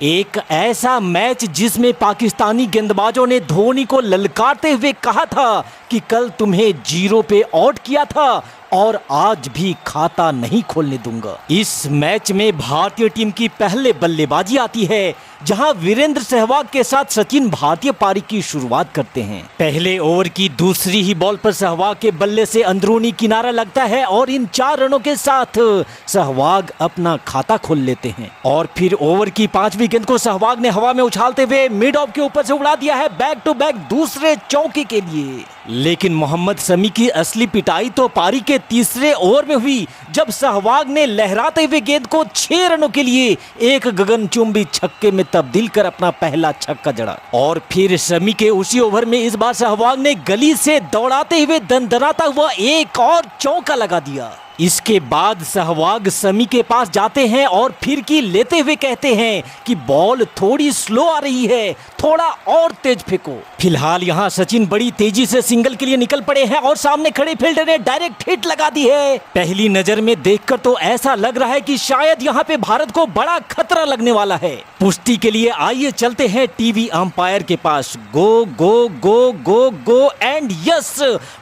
एक ऐसा मैच जिसमें पाकिस्तानी गेंदबाजों ने धोनी को ललकारते हुए कहा था कि कल तुम्हें 0 पे आउट किया था और आज भी खाता नहीं खोलने दूंगा। इस मैच में भारतीय टीम की पहले बल्लेबाजी आती है, जहां वीरेंद्र सहवाग के साथ सचिन भारतीय पारी की शुरुआत करते हैं। पहले ओवर की दूसरी ही बॉल पर सहवाग के बल्ले से अंदरूनी किनारा लगता है और इन 4 रनों के साथ सहवाग अपना खाता खोल लेते हैं। और फिर ओवर की 5वीं गेंद को सहवाग ने हवा में उछालते हुए मिड ऑफ के ऊपर से उड़ा दिया है बैक टू बैक दूसरे चौके के लिए। लेकिन मोहम्मद शमी की असली पिटाई तो पारी के तीसरे ओवर में हुई, जब सहवाग ने लहराते हुए गेंद को 6 रनों के लिए एक गगनचुंबी छक्के में तब्दील कर अपना पहला छक्का जड़ा। और फिर शमी के उसी ओवर में इस बार सहवाग ने गली से दौड़ाते हुए दंदनाता हुआ एक और चौका लगा दिया। इसके बाद सहवाग शमी के पास जाते हैं और फिरकी लेते हुए कहते हैं कि बॉल थोड़ी स्लो आ रही है, थोड़ा और तेज फेंको। फिलहाल यहाँ सचिन बड़ी तेजी से सिंगल के लिए निकल पड़े हैं और सामने खड़े फील्डर ने डायरेक्ट हिट लगा दी है। पहली नजर में देखकर तो ऐसा लग रहा है कि शायद यहाँ पे भारत को बड़ा खतरा लगने वाला है। पुष्टि के लिए आइए चलते हैं टीवी अंपायर के पास। गो गो गो गो गो एंड यस,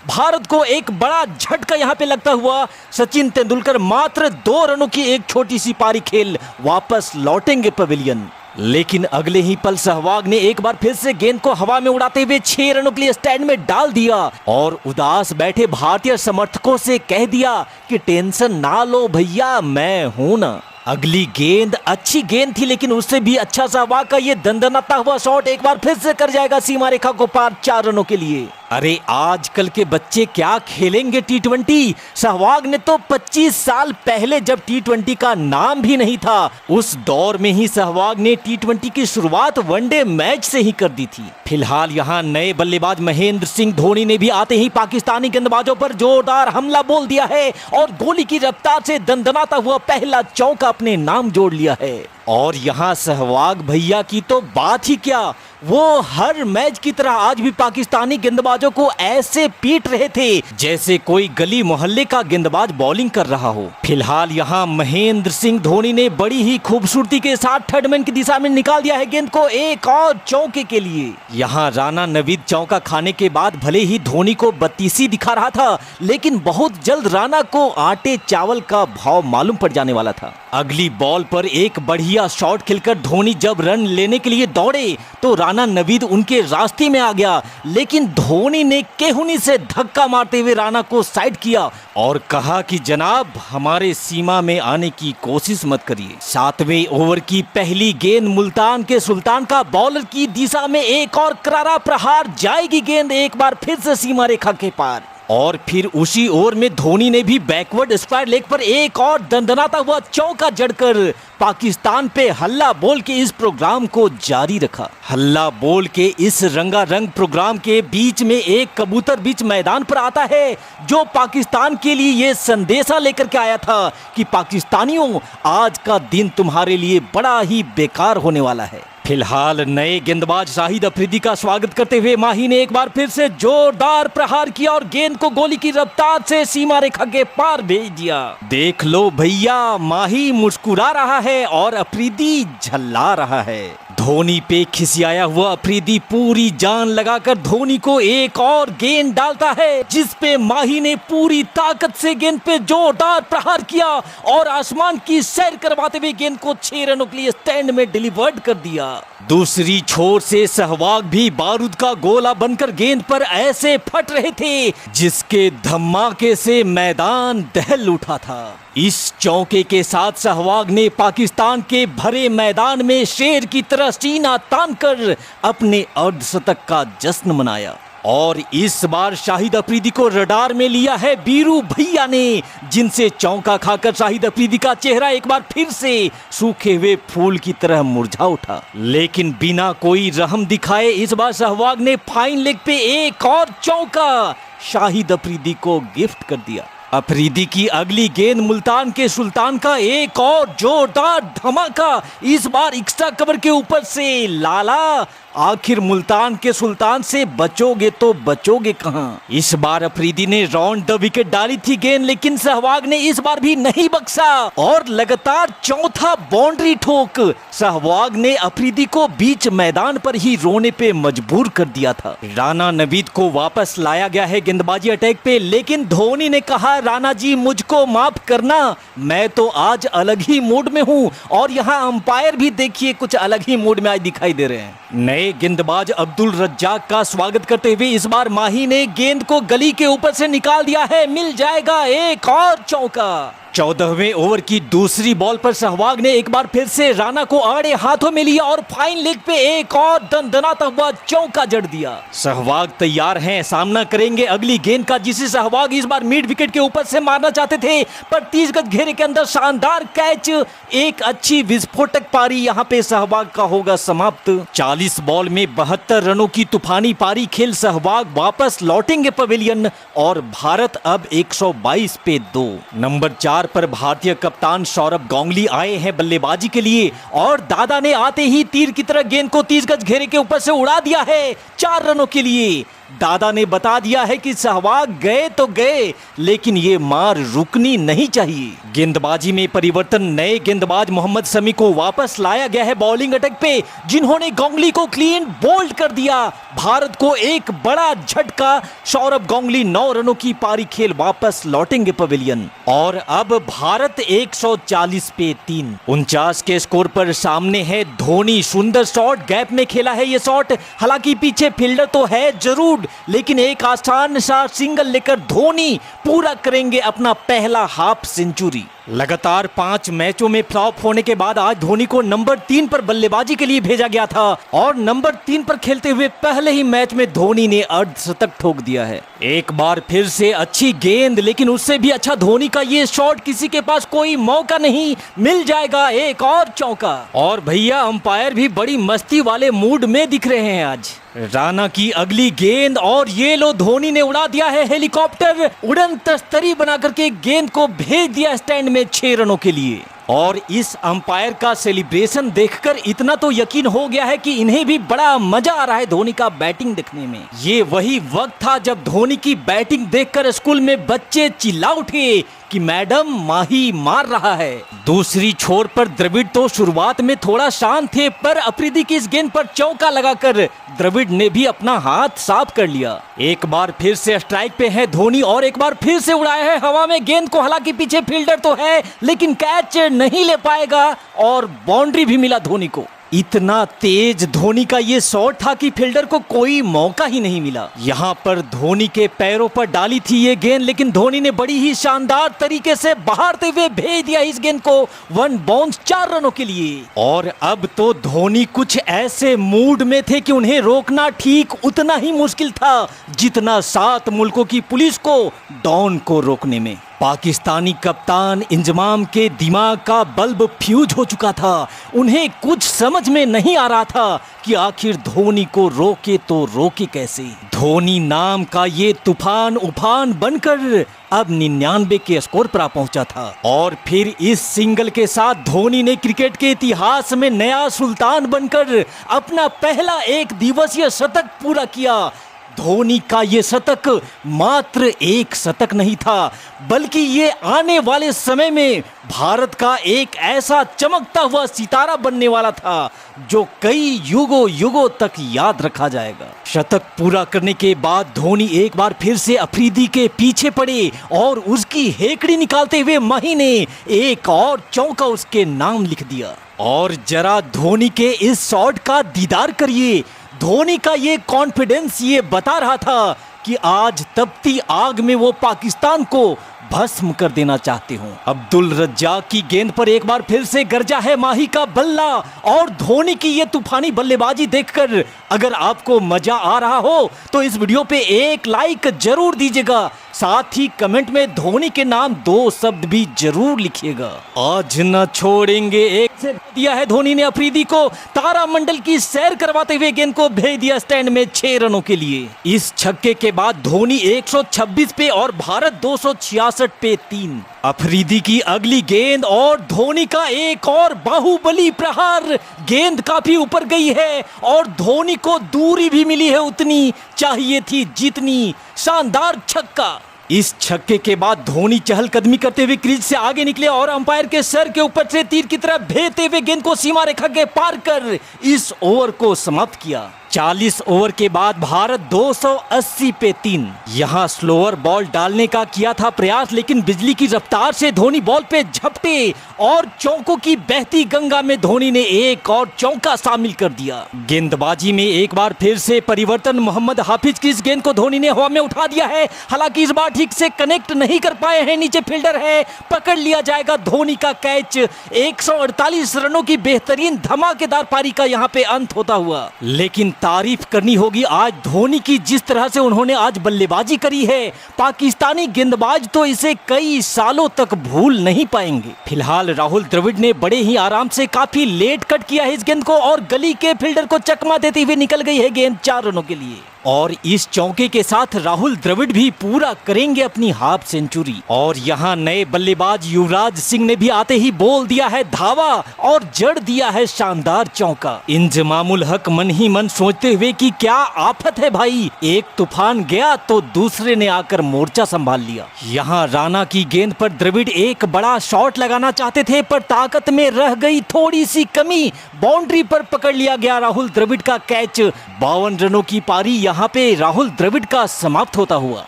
भारत को एक बड़ा झटका यहाँ पे लगता हुआ सचिन तेंदुलकर मात्र 2 रनों की एक छोटी सी पारी खेल वापस लौटेंगे पवेलियन। लेकिन अगले ही पल सहवाग ने एक बार फिर से गेंद को हवा में उड़ाते हुए 6 रनों के लिए स्टैंड में डाल दिया और उदास बैठे भारतीय समर्थकों से कह दिया कि टेंशन ना लो भैया, मैं हूं ना। अगली गेंद अच्छी गेंद थी, लेकिन उससे भी अच्छा सहवाग का ये दंदनाता हुआ शॉट एक बार फिर से कर जाएगा सीमा रेखा को पार 4 रनों के लिए। अरे आजकल के बच्चे क्या खेलेंगे T20। सहवाग ने तो 25 साल पहले, जब T20 का नाम भी नहीं था, उस दौर में ही सहवाग ने T20 की शुरुआत वनडे मैच से ही कर दी थी। फिलहाल यहाँ नए बल्लेबाज महेंद्र सिंह धोनी ने भी आते ही पाकिस्तानी गेंदबाजों पर जोरदार हमला बोल दिया है और गोली की रफ्तार से दंदनाता हुआ पहला चौका अपने नाम जोड़ लिया है। और यहाँ सहवाग भैया की तो बात ही क्या, वो हर मैच की तरह आज भी पाकिस्तानी गेंदबाजों को ऐसे पीट रहे थे जैसे कोई गली मोहल्ले का गेंदबाज बॉलिंग कर रहा हो। फिलहाल यहाँ महेंद्र सिंह धोनी ने बड़ी ही खूबसूरती के साथ थर्डमैन की दिशा में निकाल दिया है गेंद को एक और चौके के लिए। यहाँ राणा नवीद चौका खाने के बाद भले ही धोनी को बत्तीसी दिखा रहा था, लेकिन बहुत जल्द राणा को आटे चावल का भाव मालूम पड़ जाने वाला था। अगली बॉल पर एक बढ़िया शॉट खेलकर धोनी जब रन लेने के लिए दौड़े तो राणा नवीद उनके रास्ते में आ गया, लेकिन धोनी ने केहुनी से धक्का मारते हुए राणा को साइड किया और कहा कि जनाब, हमारे सीमा में आने की कोशिश मत करिए। 7वें ओवर की पहली गेंद मुल्तान के सुल्तान का बॉलर की दिशा में एक और करारा प्रहार, जाएगी गेंद एक बार फिर से सीमा रेखा के पार। और फिर उसी ओवर में धोनी ने भी बैकवर्ड स्क्वायर लेग पर एक और दंदनाता हुआ चौका जड़कर पाकिस्तान पे हल्ला बोल के इस प्रोग्राम को जारी रखा। हल्ला बोल के इस रंगारंग प्रोग्राम के बीच में एक कबूतर बीच मैदान पर आता है, जो पाकिस्तान के लिए ये संदेशा लेकर के आया था कि पाकिस्तानियों, आज का दिन तुम्हारे लिए बड़ा ही बेकार होने वाला है। फिलहाल नए गेंदबाज शाहिद अफरीदी का स्वागत करते हुए माही ने एक बार फिर से जोरदार प्रहार किया और गेंद को गोली की रफ्तार से सीमा रेखा के पार भेज दिया। देख लो भैया, माही मुस्कुरा रहा है और अफरीदी झल्ला रहा है। धोनी पे खिसियाया हुआ अफरीदी पूरी जान लगाकर धोनी को एक और गेंद डालता है, जिस पे माही ने पूरी ताकत से गेंद पे जोरदार प्रहार किया और आसमान की सैर करवाते हुए गेंद को 6 रनों के लिए स्टैंड में डिलीवर्ड कर दिया। दूसरी छोर से सहवाग भी बारूद का गोला बनकर गेंद पर ऐसे फट रहे थे जिसके धमाके से मैदान दहल उठा था। इस चौके के साथ सहवाग ने पाकिस्तान के भरे मैदान में शेर की तरह सीना तानकर अपने अर्धशतक का जश्न मनाया। और इस बार शाहिद अफरीदी को रडार में लिया है बीरू भैया ने, जिनसे चौका खाकर शाहिद अफरीदी का चेहरा एक बार फिर से सूखे हुए फूल की तरह मुरझा उठा। लेकिन बिना कोई रहम दिखाए इस बार सहवाग ने फाइन लेग पे एक और चौका शाहिद अफरीदी को गिफ्ट कर दिया। अफरीदी की अगली गेंद मुल्तान के सुल्तान का एक और जोरदार धमाका, इस बार एक्स्ट्रा कवर के ऊपर से लाला आखिर मुल्तान के सुल्तान से बचोगे तो बचोगे कहां। इस बार अफरीदी ने राउंड द विकेट डाली थी गेंद, लेकिन सहवाग ने इस बार भी नहीं बख्शा और लगातार चौथा बाउंड्री ठोक सहवाग ने अफरीदी को बीच मैदान पर ही रोने पे मजबूर कर दिया था। राणा नवीद को वापस लाया गया है गेंदबाजी अटैक पे, लेकिन धोनी ने कहा राणा जी मुझको माफ करना, मैं तो आज अलग ही मूड में हूं और यहाँ अंपायर भी देखिए कुछ अलग ही मूड में आज दिखाई दे रहे हैं। नए गेंदबाज अब्दुल रज्जाक का स्वागत करते हुए इस बार माही ने गेंद को गली के ऊपर से निकाल दिया है, मिल जाएगा एक और चौका। 14वें ओवर की दूसरी बॉल पर सहवाग ने एक बार फिर से राणा को आड़े हाथों में लिया और फाइन लेग पे एक और दनदनाता हुआ चौका जड़ दिया। सहवाग तैयार हैं, सामना करेंगे अगली गेंद का, जिसे सहवाग इस बार मिड विकेट के ऊपर से मारना चाहते थे, पर 30 गज घेरे के अंदर शानदार कैच, एक अच्छी विस्फोटक पारी यहाँ पे सहवाग का होगा समाप्त। 40 बॉल में 72 रनों की तूफानी पारी खेल सहवाग वापस लौटेंगे पवेलियन और भारत अब 122 पे 2। नंबर 4 पर भारतीय कप्तान सौरभ गांगुली आए हैं बल्लेबाजी के लिए और दादा ने आते ही तीर की तरह गेंद को 30 गज घेरे के ऊपर से उड़ा दिया है 4 रनों के लिए। दादा ने बता दिया है कि सहवाग गए तो गए, लेकिन ये मार रुकनी नहीं चाहिए। गेंदबाजी में परिवर्तन, नए गेंदबाज मोहम्मद शमी को वापस लाया गया है बॉलिंग अटैक पे, जिन्होंने गांगुली को क्लीन बोल्ड कर दिया। भारत को एक बड़ा झटका, सौरभ गांगुली 9 रनों की पारी खेल वापस लौटेंगे पवेलियन और अब भारत 140 पे 3। 49 के स्कोर पर सामने है धोनी। सुंदर शॉट, गैप में खेला है ये शॉट, हालांकि पीछे फील्डर तो है जरूर, लेकिन एक आसान सा सिंगल लेकर धोनी पूरा करेंगे अपना पहला हाफ सेंचुरी। लगातार 5 मैचों में फ्लॉप होने के बाद आज धोनी को नंबर 3 पर बल्लेबाजी के लिए भेजा गया था और नंबर 3 पर खेलते हुए पहले ही मैच में धोनी ने अर्धशतक ठोक दिया है। एक बार फिर से अच्छी गेंद, लेकिन उससे भी अच्छा धोनी का ये शॉट, किसी के पास कोई मौका नहीं, मिल जाएगा एक और चौका। और भैया अंपायर भी बड़ी मस्ती वाले मूड में दिख रहे हैं आज। राणा की अगली गेंद और ये लो धोनी ने उड़ा दिया है हेलीकॉप्टर, उड़न तस्तरी बना करके गेंद को भेज दिया स्टैंड में 6 रनों के लिए। और इस अंपायर का सेलिब्रेशन देखकर इतना तो यकीन हो गया है कि इन्हें भी बड़ा मजा आ रहा है धोनी का बैटिंग देखने में। ये वही वक्त था जब धोनी की बैटिंग देखकर स्कूल में बच्चे चिल्ला उठे कि मैडम माही मार रहा है। दूसरी छोर पर द्रविड़ तो शुरुआत में थोड़ा शांत थे, पर अफरीदी की इस गेंद पर चौका लगाकर द्रविड़ ने भी अपना हाथ साफ कर लिया। एक बार फिर से स्ट्राइक पे है धोनी और एक बार फिर से उड़ाया है हवा में गेंद को, हालांकि पीछे फील्डर तो है लेकिन कैच नहीं ले पाएगा और बाउंड्री भी मिला धोनी को। इतना तेज धोनी का ये शॉट था कि फील्डर को कोई मौका ही नहीं मिला। यहाँ पर धोनी के पैरों पर डाली थी ये गेंद, लेकिन धोनी ने बड़ी ही शानदार तरीके से बहारते हुए भेज दिया इस गेंद को 1 बाउंस 4 रनों के लिए। और अब तो धोनी कुछ ऐसे मूड में थे कि उन्हें रोकना ठीक उतना ही मुश्किल था जितना 7 मुल्कों की पुलिस को डॉन को रोकने में। पाकिस्तानी कप्तान इंजमाम के दिमाग का बल्ब फ्यूज हो चुका था। उन्हें कुछ समझ में नहीं आ रहा था कि आखिर धोनी को रोके तो रोके कैसे। धोनी नाम का ये तूफान उफान बनकर अब 99 के स्कोर पर पहुंचा था और फिर इस सिंगल के साथ धोनी ने क्रिकेट के इतिहास में नया सुल्तान बनकर अपना पहला 1 दिवसीय शतक पूरा किया। धोनी का ये शतक मात्र एक शतक नहीं था, बल्कि ये आने वाले समय में भारत का एक ऐसा चमकता हुआ सितारा बनने वाला था जो कई युगों युगों तक याद रखा जाएगा। शतक पूरा करने के बाद धोनी एक बार फिर से अफरीदी के पीछे पड़े और उसकी हेकड़ी निकालते हुए माही ने एक और चौका उसके नाम लिख दिया। और जरा धोनी के इस शॉट का दीदार करिए। धोनी का ये कॉन्फिडेंस ये बता रहा था कि आज तपती आग में वो पाकिस्तान को भस्म कर देना चाहते हो। अब्दुल रज्जाक की गेंद पर एक बार फिर से गरजा है माही का बल्ला और धोनी की ये तूफानी बल्लेबाजी देखकर अगर आपको मजा आ रहा हो तो इस वीडियो पे एक लाइक जरूर दीजिएगा, साथ ही कमेंट में धोनी के नाम 2 शब्द भी जरूर लिखिएगा। आज न छोड़ेंगे एक से दिया है धोनी ने अफरीदी को, तारामंडल की सैर करवाते हुए गेंद को भेज दिया स्टैंड में 6 रनों के लिए। इस छक्के के बाद धोनी 126 पे और भारत 266 पे 3। अफरीदी की अगली गेंद और धोनी का एक और बाहुबली प्रहार, गेंद काफी ऊपर गई है और धोनी को दूरी भी मिली है उतनी चाहिए थी जितनी। शानदार छक्का। इस छक्के के बाद धोनी चहलकदमी करते हुए क्रीज से आगे निकले और अंपायर के सर के ऊपर से तीर की तरह भेजते हुए गेंद को सीमा रेखा के पार कर इस ओवर को समाप्त किया। 40 ओवर के बाद भारत 280 पे 3। यहाँ स्लोअर बॉल डालने का किया था प्रयास, लेकिन बिजली की रफ्तार से धोनी बॉल पे झपटे और चौकों की बहती गंगा में धोनी ने एक और चौका शामिल कर दिया। गेंदबाजी में एक बार फिर से परिवर्तन। मोहम्मद हाफिज की इस गेंद को धोनी ने हवा में उठा दिया है, हालांकि इस बार ठीक से कनेक्ट नहीं कर पाए हैं। नीचे फील्डर है, पकड़ लिया जाएगा। धोनी का कैच। 148 रनों की बेहतरीन धमाकेदार पारी का यहाँ पे अंत होता हुआ। लेकिन तारीफ करनी होगी आज धोनी की, जिस तरह से उन्होंने आज बल्लेबाजी करी है। पाकिस्तानी गेंदबाज तो इसे कई सालों तक भूल नहीं पाएंगे। फिलहाल राहुल द्रविड़ ने बड़े ही आराम से काफी लेट कट किया है इस गेंद को और गली के फील्डर को चकमा देते हुए निकल गई है गेंद 4 रनों के लिए। और इस चौके के साथ राहुल द्रविड़ भी पूरा करेंगे अपनी हाफ सेंचुरी। और यहाँ नए बल्लेबाज युवराज सिंह ने भी आते ही बोल दिया है धावा और जड़ दिया है शानदार चौका। इंजमामुल हक मन ही मन सोचते हुए कि क्या आफत है भाई, एक तूफान गया तो दूसरे ने आकर मोर्चा संभाल लिया। यहाँ राणा की गेंद पर द्रविड़ एक बड़ा शॉट लगाना चाहते थे, पर ताकत में रह गई थोड़ी सी कमी। बाउंड्री पर पकड़ लिया गया राहुल द्रविड़ का कैच। 52 रनों की पारी यहाँ पे राहुल द्रविड़ का समाप्त होता हुआ।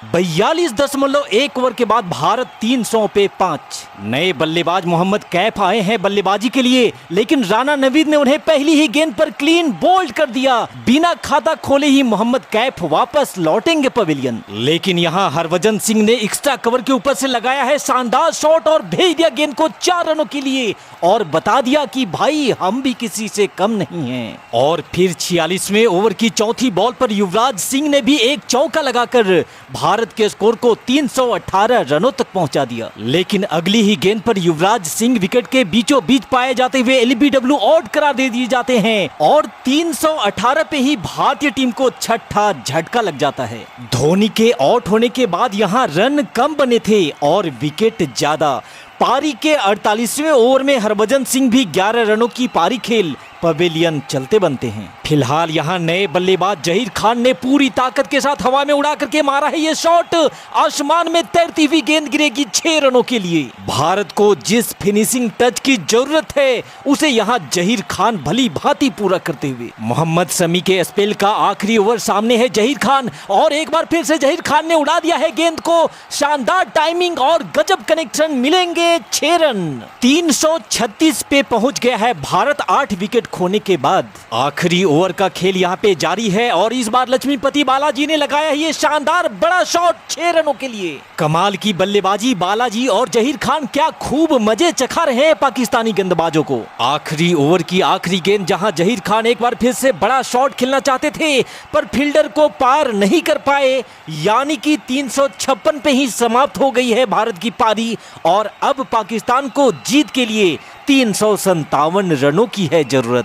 42.1 ओवर के बाद भारत 300 पे 5। नए बल्लेबाज मोहम्मद कैफ आए हैं बल्लेबाजी के लिए, लेकिन राणा नवीद ने उन्हें पहली ही गेंद पर क्लीन बोल्ड कर दिया। बिना खाता खोले ही मोहम्मद कैफ वापस लौटेंगे पवेलियन। लेकिन यहाँ हरभजन सिंह ने एक्स्ट्रा कवर के ऊपर से लगाया है शानदार शॉट और भेज दिया गेंद को 4 रनों के लिए और बता दिया कि भाई हम भी किसी से कम नहीं हैं। और फिर 46वें ओवर की चौथी बॉल पर युवराज सिंह ने भी एक चौका लगाकर भारत के स्कोर को 318 रनों तक पहुंचा दिया। लेकिन अगली ही गेंद पर युवराज सिंह विकेट के बीचों बीच पाए जाते हुए एलबीडब्ल्यू आउट करार दे दिए जाते हैं और 318 पे ही भारतीय टीम को छठा झटका लग जाता है। धोनी के आउट होने के बाद यहाँ रन कम बने थे और विकेट ज्यादा। पारी के 48वें ओवर में हरभजन सिंह भी 11 रनों की पारी खेल पवेलियन चलते बनते हैं। फिलहाल यहाँ नए बल्लेबाज जहीर खान ने पूरी ताकत के साथ हवा में उड़ा करके मारा है ये शॉट। आसमान में तैरती हुई गेंद गिरेगी 6 रनों के लिए। भारत को जिस फिनिशिंग टच की जरूरत है उसे यहाँ जहीर खान भली भांति पूरा करते हुए। मोहम्मद शमी के स्पेल का आखिरी ओवर सामने है जहीर खान और एक बार फिर से जहीर खान ने उड़ा दिया है गेंद को। शानदार टाइमिंग और गजब कनेक्शन, मिलेंगे 6 रन। 336 पे पहुंच गया है भारत 8 विकेट खोने के बाद। आखिरी ओवर का खेल यहाँ पे जारी है और इस बार लक्ष्मीपति बालाजी ने लगाया ये शानदार बड़ा शॉट 6 रनों के लिए। कमाल की बल्लेबाजी बालाजी और जहीर खान क्या खूब मजे चखा रहे हैं पाकिस्तानी गेंदबाजों को। आखिरी ओवर की आखिरी गेंद जहां जहीर खान एक बार फिर से बड़ा शॉट खेलना चाहते थे पर फील्डर को पार नहीं कर पाए, यानी कि 356 पे ही समाप्त हो गई है भारत की पारी और अब पाकिस्तान को जीत के लिए 357 रनों की है जरूरत।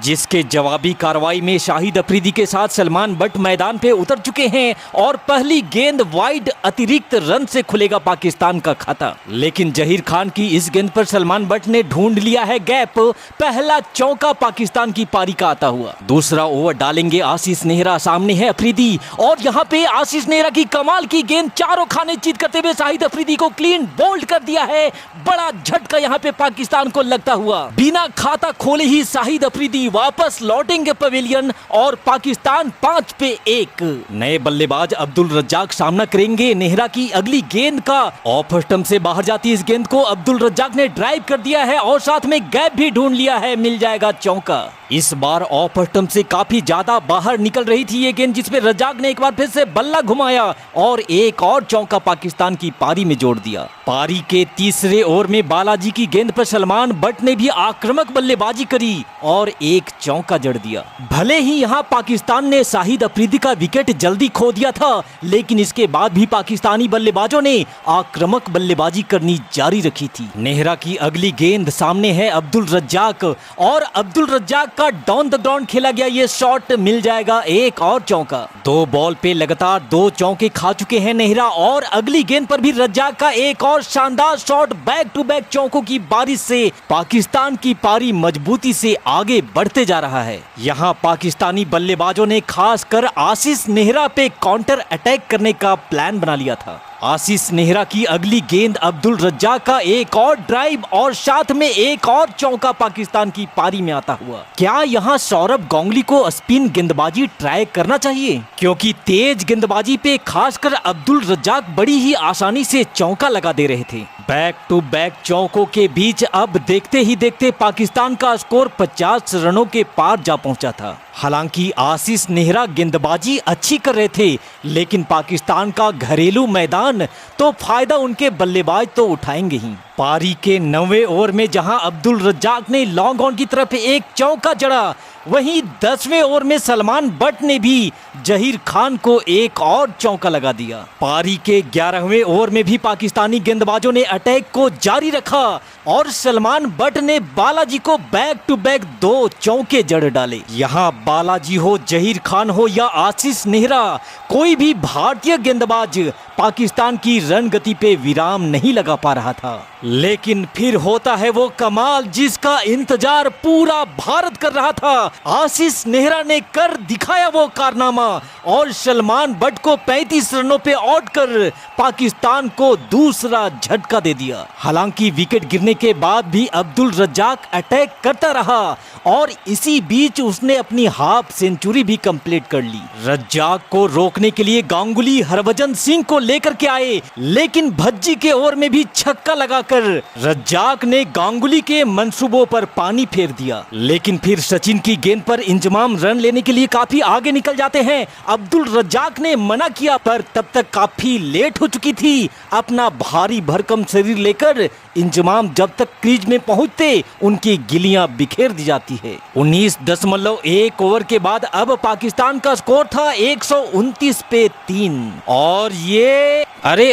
जिसके जवाबी कार्रवाई में शाहिद अफरीदी के साथ सलमान बट मैदान पे उतर चुके हैं और पहली गेंद वाइड अतिरिक्त रन से खुलेगा पाकिस्तान का खाता। लेकिन जहीर खान की इस गेंद पर सलमान बट ने ढूंढ लिया है गैप। पहला चौका पाकिस्तान की पारी का आता हुआ। दूसरा ओवर डालेंगे आशीष नेहरा, सामने है अफरीदी और यहाँ पे आशीष नेहरा की कमाल की गेंद चारों खाने चीत करते हुए शाहिद अफरीदी को क्लीन बोल्ड कर दिया है। बड़ा झटका यहाँ पे पाकिस्तान को लगता हुआ। बिना खाता खोले ही शाहिद अफरीदी वापस लौटेंगे पवेलियन और पाकिस्तान 5 पे 1। नए बल्लेबाज अब्दुल रज्जाक सामना करेंगे नेहरा की अगली गेंद का। ऑफ स्टंप से बाहर जाती इस गेंद को अब्दुल रज्जाक ने ड्राइव कर दिया है और साथ में गैप भी ढूंढ लिया है, मिल जाएगा चौका। इस बार ऑफ स्टंप से काफी ज्यादा बाहर निकल रही थी ये गेंद, जिसपे रज्जाक ने एक बार फिर से बल्ला घुमाया और एक और चौका पाकिस्तान की पारी में जोड़ दिया। पारी के तीसरे ओवर में बालाजी की गेंद पर सलमान बट ने भी आक्रामक बल्लेबाजी करी और एक चौका जड़ दिया। भले ही यहाँ पाकिस्तान ने शाहिद अफरीदी का विकेट जल्दी खो दिया था, लेकिन इसके बाद भी पाकिस्तानी बल्लेबाजों ने आक्रामक बल्लेबाजी करनी जारी रखी थी। नेहरा की अगली गेंद सामने है अब्दुल रज्जाक और अब्दुल रज्जाक का डाउन द ग्राउंड खेला गया ये शॉट, मिल जाएगा एक और चौका। 2 बॉल पे लगातार 2 चौके खा चुके हैं नेहरा और अगली गेंद पर भी रज्जाक का एक और शानदार शॉट। बैक टू बैक चौकों की बारिश से पाकिस्तान की पारी मजबूती से आगे बढ़ते जा रहा है। यहाँ पाकिस्तानी बल्लेबाजों ने खासकर आशीष नेहरा पे काउंटर अटैक करने का प्लान बना लिया था। आशीष नेहरा की अगली गेंद अब्दुल रज्जाक का एक और ड्राइव और साथ में एक और चौका पाकिस्तान की पारी में आता हुआ। क्या यहाँ सौरभ गांगुली को स्पिन गेंदबाजी ट्राई करना चाहिए, क्योंकि तेज गेंदबाजी पे खासकर अब्दुल रज्जाक बड़ी ही आसानी से चौका लगा दे रहे थे। बैक टू बैक चौकों के बीच अब देखते ही देखते पाकिस्तान का स्कोर 50 रनों के पार जा पहुंचा था। हालांकि आशीष नेहरा गेंदबाजी अच्छी कर रहे थे, लेकिन पाकिस्तान का घरेलू मैदान तो फायदा उनके बल्लेबाज तो उठाएंगे ही। पारी के 9वें ओवर में जहां अब्दुल रज्जाक ने लॉन्ग ऑन की तरफ एक चौका जड़ा, वहीं 10वें ओवर में सलमान बट ने भी जहीर खान को एक और चौका लगा दिया। पारी के 11वें ओवर में भी पाकिस्तानी गेंदबाजों ने अटैक को जारी रखा और सलमान बट ने बालाजी को बैक टू बैक 2 चौके जड़ डाले। यहाँ बालाजी हो, जहीर खान हो या आशीष नेहरा, कोई भी भारतीय गेंदबाज पाकिस्तान की रन गति पे विराम नहीं लगा पा रहा था। लेकिन फिर होता है वो कमाल जिसका इंतजार पूरा भारत कर रहा था। आशीष नेहरा ने कर दिखाया वो कारनामा और सलमान बट को 35 रनों पे आउट कर पाकिस्तान को दूसरा झटका दे दिया। हालांकि विकेट गिरने के बाद भी अब्दुल रज्जाक अटैक करता रहा और इसी बीच उसने अपनी हाफ सेंचुरी भी कंप्लीट कर ली। रज्जाक को रोकने के लिए गांगुली हरभजन सिंह को लेकर के आए, लेकिन भज्जी के ओवर में भी छक्का लगाकर रज्जाक ने गांगुली के मंसूबों पर पानी फेर दिया। लेकिन फिर सचिन की गेंद पर इंजमाम रन लेने के लिए काफी आगे निकल जाते हैं। अब्दुल रज्जाक ने मना किया, पर तब तक काफी लेट हो चुकी थी। अपना भारी भरकम शरीर लेकर इंजमाम जब तक क्रीज में पहुंचते उनकी गिलियां बिखेर दी जाती है। 19.1 ओवर के बाद अब पाकिस्तान का स्कोर था 129 पे 3 और ये अरे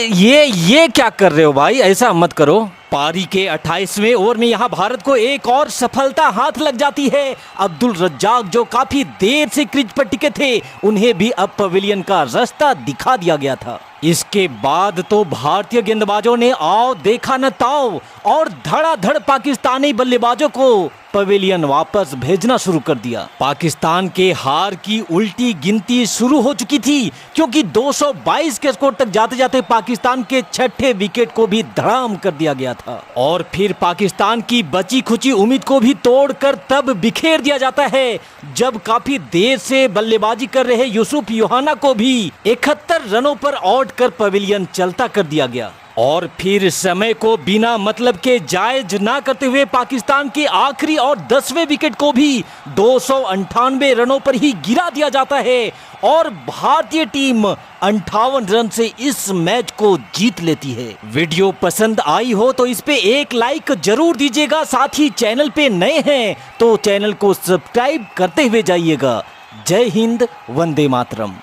ये क्या कर रहे हो भाई, ऐसा मत करो। पारी के 28वें ओवर में यहाँ भारत को एक और सफलता हाथ लग जाती है। अब्दुल रज्जाक जो काफी देर से क्रीज पर टिके थे, उन्हें भी अब पवेलियन का रास्ता दिखा दिया गया था। इसके बाद तो भारतीय गेंदबाजों ने आओ देखा न ताओ और धड़ाधड़ पाकिस्तानी बल्लेबाजों को पवेलियन वापस भेजना शुरू कर दिया। पाकिस्तान के हार की उल्टी गिनती शुरू हो चुकी थी, क्योंकि 222 के स्कोर तक जाते जाते पाकिस्तान के 6ठे विकेट को भी धड़ाम कर दिया गया था और फिर पाकिस्तान की बची खुची उम्मीद को भी तोड़कर तब बिखेर दिया जाता है जब काफी देर से बल्लेबाजी कर रहे यूसुफ योहाना को भी 71 रनों पर आउट कर पवेलियन चलता कर दिया गया। और फिर समय को बिना मतलब के जायज ना करते हुए पाकिस्तान के आखिरी और 10वें विकेट को भी 298 रनों पर ही गिरा दिया जाता है और भारतीय टीम 58 रन से इस मैच को जीत लेती है। वीडियो पसंद आई हो तो इस पे एक लाइक जरूर दीजिएगा, साथ ही चैनल पे नए हैं तो चैनल को सब्सक्राइब करते हुए जाइएगा। जय हिंद, वंदे मातरम।